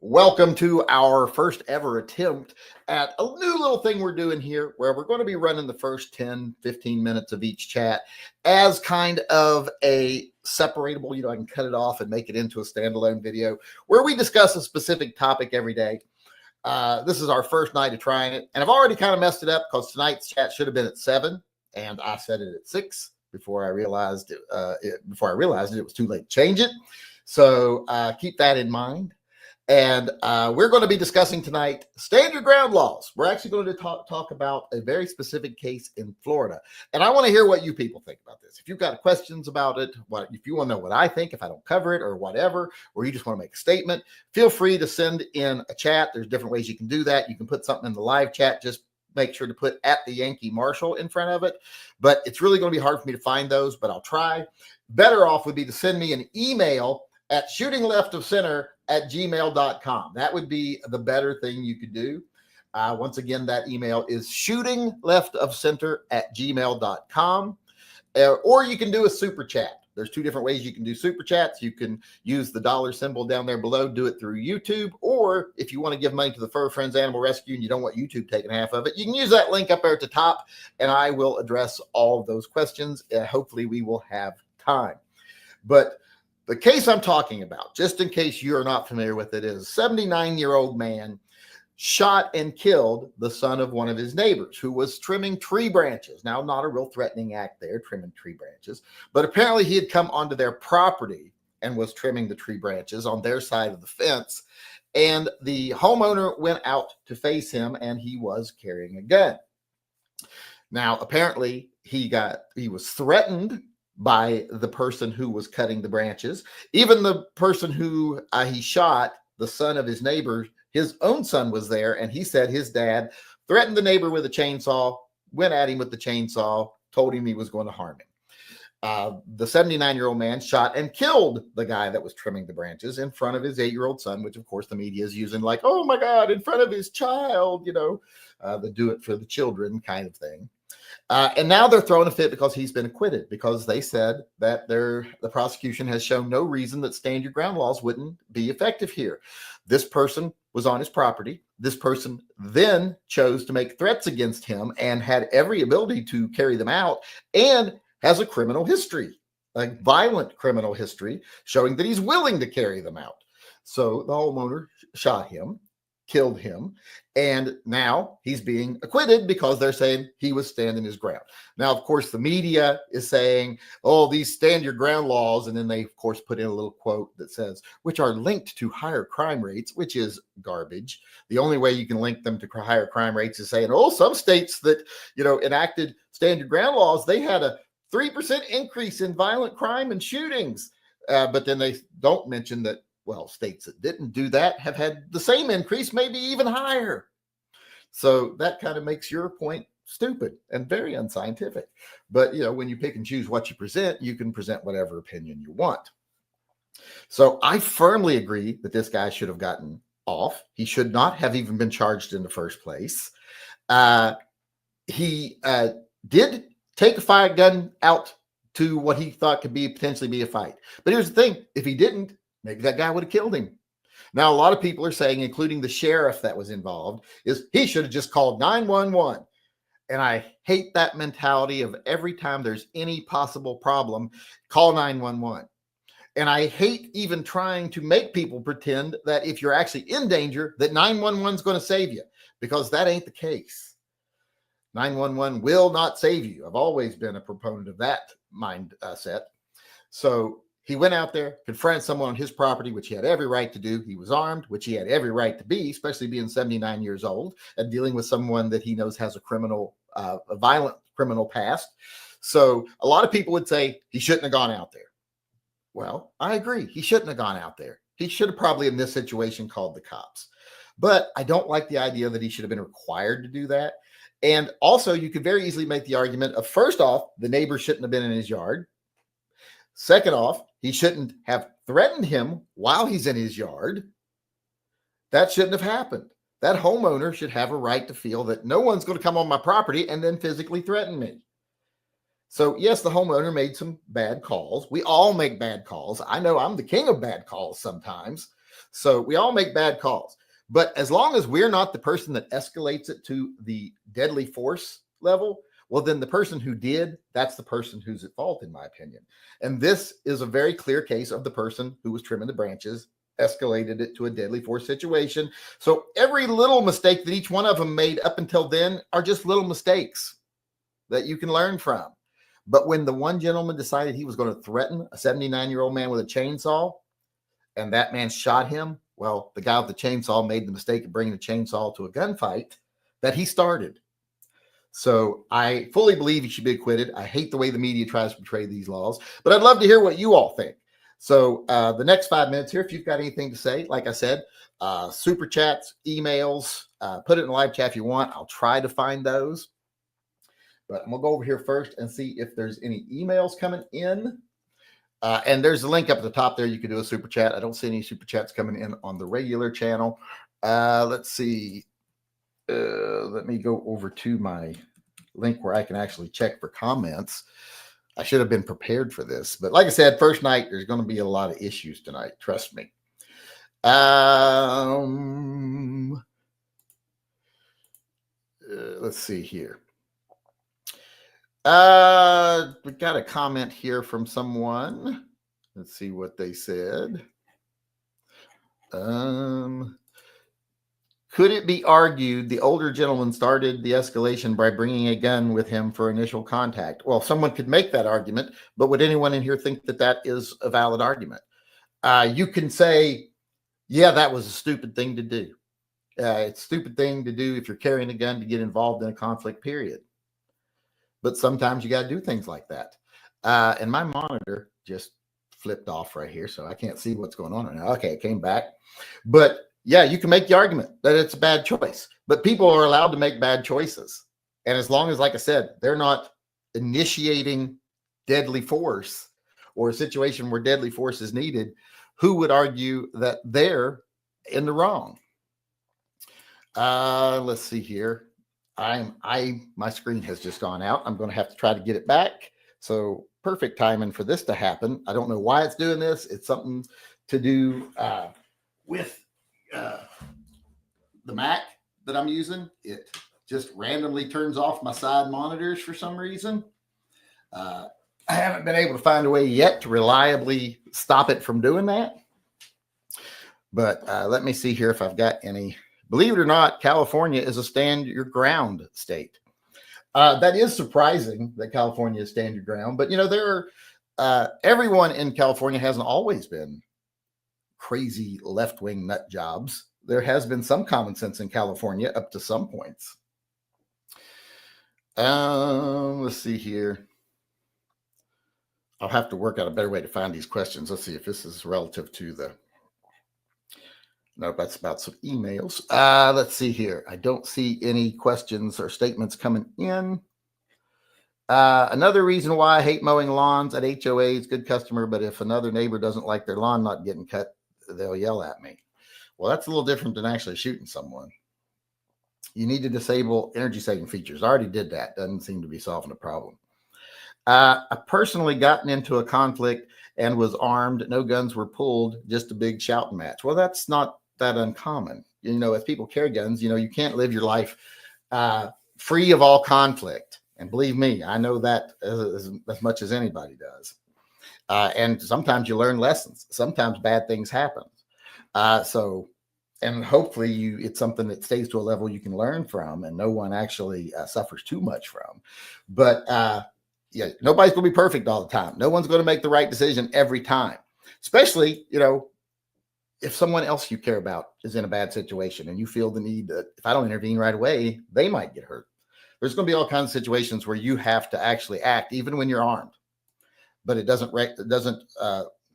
Welcome to our first ever attempt at a new little thing we're doing here where we're going to be running the first 10, 15 minutes of each chat as kind of a separatable, I can cut it off and make it into a standalone video where we discuss a specific topic every day. This is our first night of trying it, and I've already kind of messed it up because tonight's chat should have been at 7, and I set it at 6 before I realized it was too late to change it. So keep that in mind. And we're going to be discussing tonight stand your ground laws. We're actually going to talk about a very specific case in Florida. And I want to hear what you people think about this. If you've got questions about it, if you want to know what I think, if I don't cover it or whatever, or you just want to make a statement, feel free to send in a chat. There's different ways you can do that. You can put something in the live chat. Just make sure to put at the Yankee Marshal in front of it. But it's really going to be hard for me to find those, but I'll try. Better off would be to send me an email at shootingleftofcenter@gmail.com. That would be the better thing you could do. Once again, that email is shootingleftofcenter@gmail.com. Or you can do a super chat. There's 2 different ways you can do super chats. You can use the dollar symbol down there below, do it through YouTube. Or if you want to give money to the Fur Friends Animal Rescue and you don't want YouTube taking half of it, you can use that link up there at the top, and I will address all of those questions. Hopefully we will have time. But the case I'm talking about, just in case you're not familiar with it, is a 79-year-old man shot and killed the son of one of his neighbors who was trimming tree branches. Now, not a real threatening act there, trimming tree branches, but apparently he had come onto their property and was trimming the tree branches on their side of the fence. And the homeowner went out to face him, and he was carrying a gun. Now, apparently he was threatened by the person who was cutting the branches. Even the person who he shot, the son of his neighbor, his own son was there, and he said his dad threatened the neighbor with a chainsaw, went at him with the chainsaw, told him he was going to harm him. The 79-year-old man shot and killed the guy that was trimming the branches in front of his 8-year-old son, which of course the media is using like, oh my God, in front of his child, the do it for the children kind of thing. And now they're throwing a fit because he's been acquitted, because they said that the prosecution has shown no reason that stand your ground laws wouldn't be effective here. This person was on his property. This person then chose to make threats against him and had every ability to carry them out, and has a criminal history, a violent criminal history, showing that he's willing to carry them out. So the homeowner shot him, killed him, and now he's being acquitted because they're saying he was standing his ground. Now, of course, the media is saying, oh, these stand your ground laws, and then they, of course, put in a little quote that says, which are linked to higher crime rates, which is garbage. The only way you can link them to higher crime rates is saying, oh, some states that, enacted stand your ground laws, they had a 3% increase in violent crime and shootings. But then they don't mention that, well, states that didn't do that have had the same increase, maybe even higher. So that kind of makes your point stupid and very unscientific. But, when you pick and choose what you present, you can present whatever opinion you want. So I firmly agree that this guy should have gotten off. He should not have even been charged in the first place. He did take a fire gun out to what he thought could potentially be a fight. But here's the thing. If he didn't, maybe that guy would have killed him. Now, a lot of people are saying, including the sheriff that was involved, is he should have just called 911. And I hate that mentality of every time there's any possible problem, call 911. And I hate even trying to make people pretend that if you're actually in danger, that 911 is going to save you, because that ain't the case. 911 will not save you. I've always been a proponent of that mindset. So he went out there, confronted someone on his property, which he had every right to do. He was armed, which he had every right to be, especially being 79 years old and dealing with someone that he knows has a violent criminal past. So a lot of people would say he shouldn't have gone out there. Well, I agree. He shouldn't have gone out there. He should have probably in this situation called the cops. But I don't like the idea that he should have been required to do that. And also, you could very easily make the argument of, first off, the neighbor shouldn't have been in his yard. Second off, he shouldn't have threatened him while he's in his yard. That shouldn't have happened. that homeowner should have a right to feel that no one's going to come on my property and then physically threaten me. So yes, the homeowner made some bad calls. We all make bad calls. I know I'm the king of bad calls sometimes. So we all make bad calls. But as long as we're not the person that escalates it to the deadly force level, well, then the person who did, that's the person who's at fault, in my opinion. And this is a very clear case of the person who was trimming the branches, escalated it to a deadly force situation. So every little mistake that each one of them made up until then are just little mistakes that you can learn from. But when the one gentleman decided he was going to threaten a 79-year-old man with a chainsaw, and that man shot him, well, the guy with the chainsaw made the mistake of bringing the chainsaw to a gunfight that he started. So I fully believe he should be acquitted. I hate the way the media tries to portray these laws, but I'd love to hear what you all think. So the next 5 minutes here, if you've got anything to say, like I said, super chats, emails, put it in the live chat if you want. I'll try to find those. But I'm going to go over here first and see if there's any emails coming in. And there's a link up at the top there. You can do a super chat. I don't see any super chats coming in on the regular channel. Let's see. Let me go over to my link where I can actually check for comments. I should have been prepared for this. But like I said, first night, there's going to be a lot of issues tonight. Trust me. Let's see here. We got a comment here from someone. Let's see what they said. Could it be argued the older gentleman started the escalation by bringing a gun with him for initial contact? Well, someone could make that argument, but would anyone in here think that that is a valid argument? You can say, yeah, that was a stupid thing to do. It's a stupid thing to do if you're carrying a gun to get involved in a conflict, period. But sometimes you got to do things like that. And my monitor just flipped off right here, so I can't see what's going on right now. Okay, it came back. But yeah, you can make the argument that it's a bad choice. But people are allowed to make bad choices. And as long as, like I said, they're not initiating deadly force or a situation where deadly force is needed, who would argue that they're in the wrong? Let's see here. My screen has just gone out. I'm going to have to try to get it back. So perfect timing for this to happen. I don't know why it's doing this. It's something to do with the Mac that I'm using. It just randomly turns off my side monitors for some reason. I haven't been able to find a way yet to reliably stop it from doing that. But let me see here if I've got any. Believe it or not, California is a stand your ground state. That is surprising that California is stand your ground. But, you know, everyone in California hasn't always been crazy left-wing nut jobs. There has been some common sense in California up to some points. Let's see here. I'll have to work out a better way to find these questions. Let's see if this is relative to the... No, that's about some emails. Let's see here. I don't see any questions or statements coming in. Another reason why I hate mowing lawns at HOAs, good customer, but if another neighbor doesn't like their lawn not getting cut, they'll yell at me. Well, that's a little different than actually shooting someone. You need to disable energy saving features. I already did that. Doesn't seem to be solving the problem. I personally gotten into a conflict and was armed. No guns were pulled, just a big shouting match. Well, that's not that uncommon. You know, if people carry guns, you know, you can't live your life free of all conflict. And believe me, I know that as much as anybody does. And sometimes you learn lessons. Sometimes bad things happen. And hopefully it's something that stays to a level you can learn from and no one actually suffers too much from. But yeah, nobody's going to be perfect all the time. No one's going to make the right decision every time, especially, you know, if someone else you care about is in a bad situation and you feel the need that if I don't intervene right away, they might get hurt. There's going to be all kinds of situations where you have to actually act, even when you're armed, but it doesn't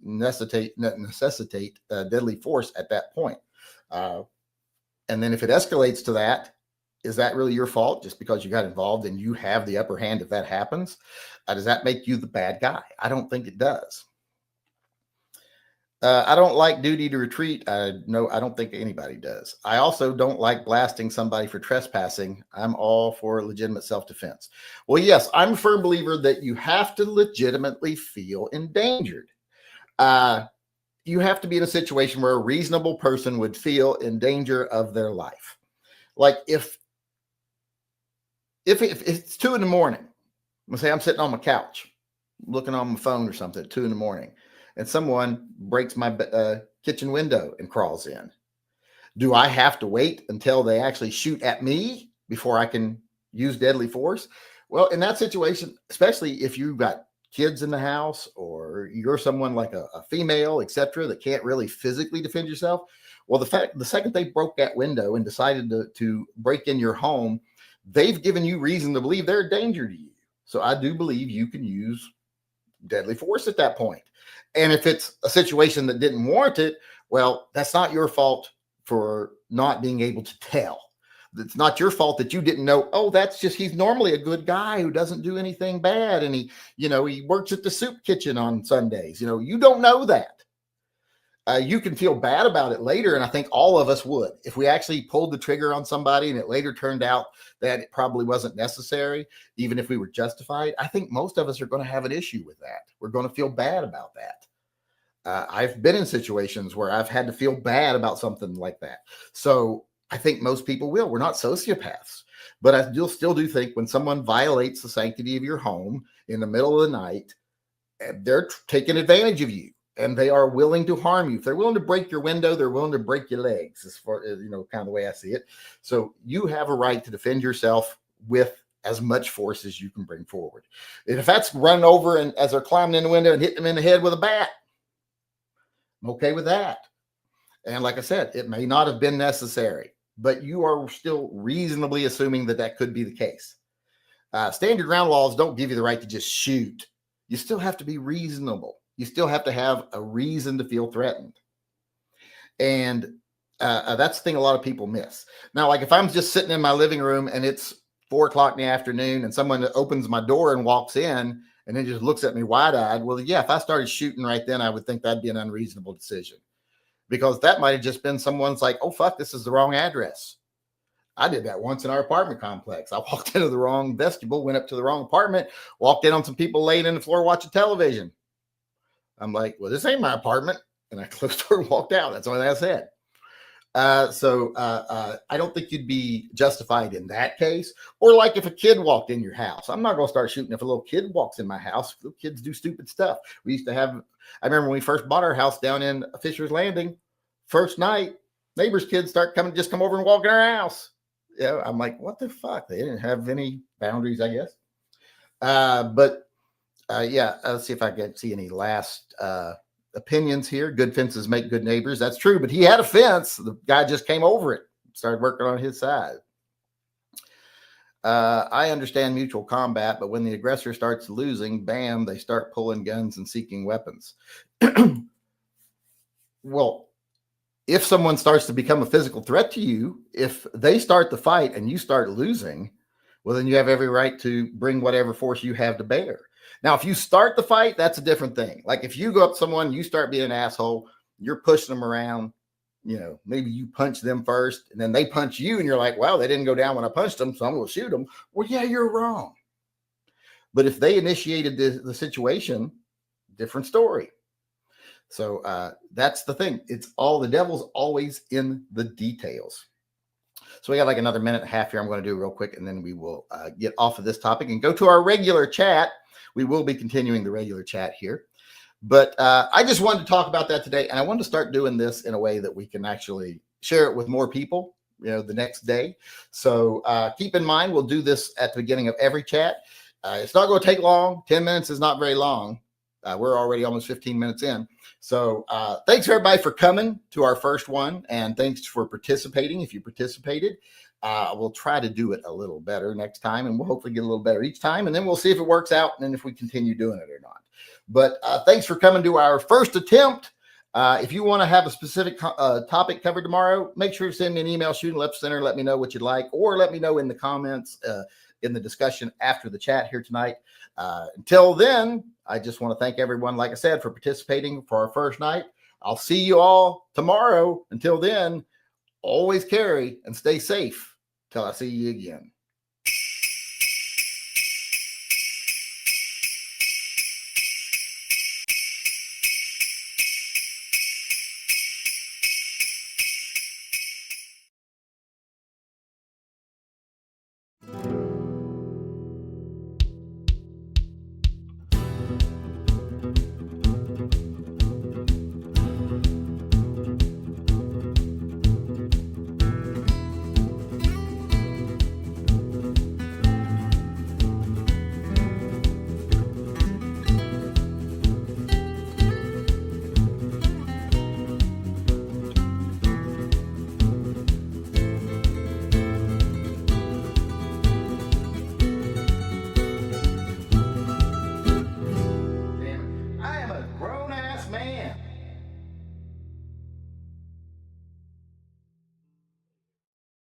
necessitate deadly force at that point. And then if it escalates to that, is that really your fault just because you got involved and you have the upper hand if that happens? Does that make you the bad guy? I don't think it does. I don't like duty to retreat. No, I don't think anybody does. I also don't like blasting somebody for trespassing. I'm all for legitimate self-defense. Well, yes, I'm a firm believer that you have to legitimately feel endangered. Uh, you have to be in a situation where a reasonable person would feel in danger of their life. Like if it's 2 a.m, let's say I'm sitting on my couch, looking on my phone or something at 2 a.m, and someone breaks my kitchen window and crawls in. Do I have to wait until they actually shoot at me before I can use deadly force? Well, in that situation, especially if you've got kids in the house or you're someone like a female, etc., that can't really physically defend yourself. Well, the second they broke that window and decided to break in your home, they've given you reason to believe they're a danger to you. So I do believe you can use deadly force at that point. And if it's a situation that didn't warrant it, well, that's not your fault for not being able to tell. It's not your fault that you didn't know, oh, that's just, he's normally a good guy who doesn't do anything bad. And he works at the soup kitchen on Sundays. You don't know that. You can feel bad about it later. And I think all of us would. If we actually pulled the trigger on somebody and it later turned out that it probably wasn't necessary, even if we were justified, I think most of us are going to have an issue with that. We're going to feel bad about that. I've been in situations where I've had to feel bad about something like that. So I think most people will. We're not sociopaths. But I still do think when someone violates the sanctity of your home in the middle of the night, they're taking advantage of you. And they are willing to harm you. If they're willing to break your window, they're willing to break your legs, as far as, kind of the way I see it. So you have a right to defend yourself with as much force as you can bring forward. And if that's running over and as they're climbing in the window and hitting them in the head with a bat, I'm okay with that. And like I said, it may not have been necessary, but you are still reasonably assuming that could be the case. Standard ground laws don't give you the right to just shoot. You still have to be reasonable. You still have to have a reason to feel threatened. And that's the thing a lot of people miss. Now, like if I'm just sitting in my living room and it's 4 o'clock in the afternoon and someone opens my door and walks in and then just looks at me wide-eyed, well, yeah, if I started shooting right then, I would think that'd be an unreasonable decision. Because that might have just been someone's like, oh, fuck, this is the wrong address. I did that once in our apartment complex. I walked into the wrong vestibule, went up to the wrong apartment, walked in on some people laying in the floor watching television. I'm like, well, this ain't my apartment. And I closed the door and walked out. That's the only thing I said. So I don't think you'd be justified in that case. Or like if a kid walked in your house. I'm not going to start shooting if a little kid walks in my house. Little kids do stupid stuff. We used to have, I remember when we first bought our house down in Fisher's Landing, first night, neighbors' kids come over and walk in our house. Yeah, I'm like, what the fuck? They didn't have any boundaries, I guess. Let's see if I can see any last opinions here. Good fences make good neighbors. That's true, but he had a fence. The guy just came over it, started working on his side. I understand mutual combat, but when the aggressor starts losing, bam, they start pulling guns and seeking weapons. Well, if someone starts to become a physical threat to you, if they start the fight and you start losing, well, then you have every right to bring whatever force you have to bear. Now, if you start the fight, that's a different thing. Like if you go up to someone, you start being an asshole, you're pushing them around, maybe you punch them first and then they punch you and you're like, well, they didn't go down when I punched them, so I'm going to shoot them. Well, yeah, you're wrong. But if they initiated the situation, different story. So that's the thing. The devil's always in the details. So we got like another minute and a half here. I'm going to do real quick, and then we will get off of this topic and go to our regular chat. We will be continuing the regular chat here. But I just wanted to talk about that today, and I wanted to start doing this in a way that we can actually share it with more people, the next day. So keep in mind, we'll do this at the beginning of every chat. It's not going to take long. 10 minutes is not very long. We're already almost 15 minutes in. So thanks everybody for coming to our first one. And thanks for participating. If you participated, we'll try to do it a little better next time. And we'll hopefully get a little better each time. And then we'll see if it works out and then if we continue doing it or not. But thanks for coming to our first attempt. If you want to have a specific topic covered tomorrow, make sure to send me an email, shooting left center. Let me know what you'd like, or let me know in the comments in the discussion after the chat here tonight. Until then, I just want to thank everyone, like I said, for participating for our first night. I'll see you all tomorrow. Until then, always carry and stay safe till I see you again.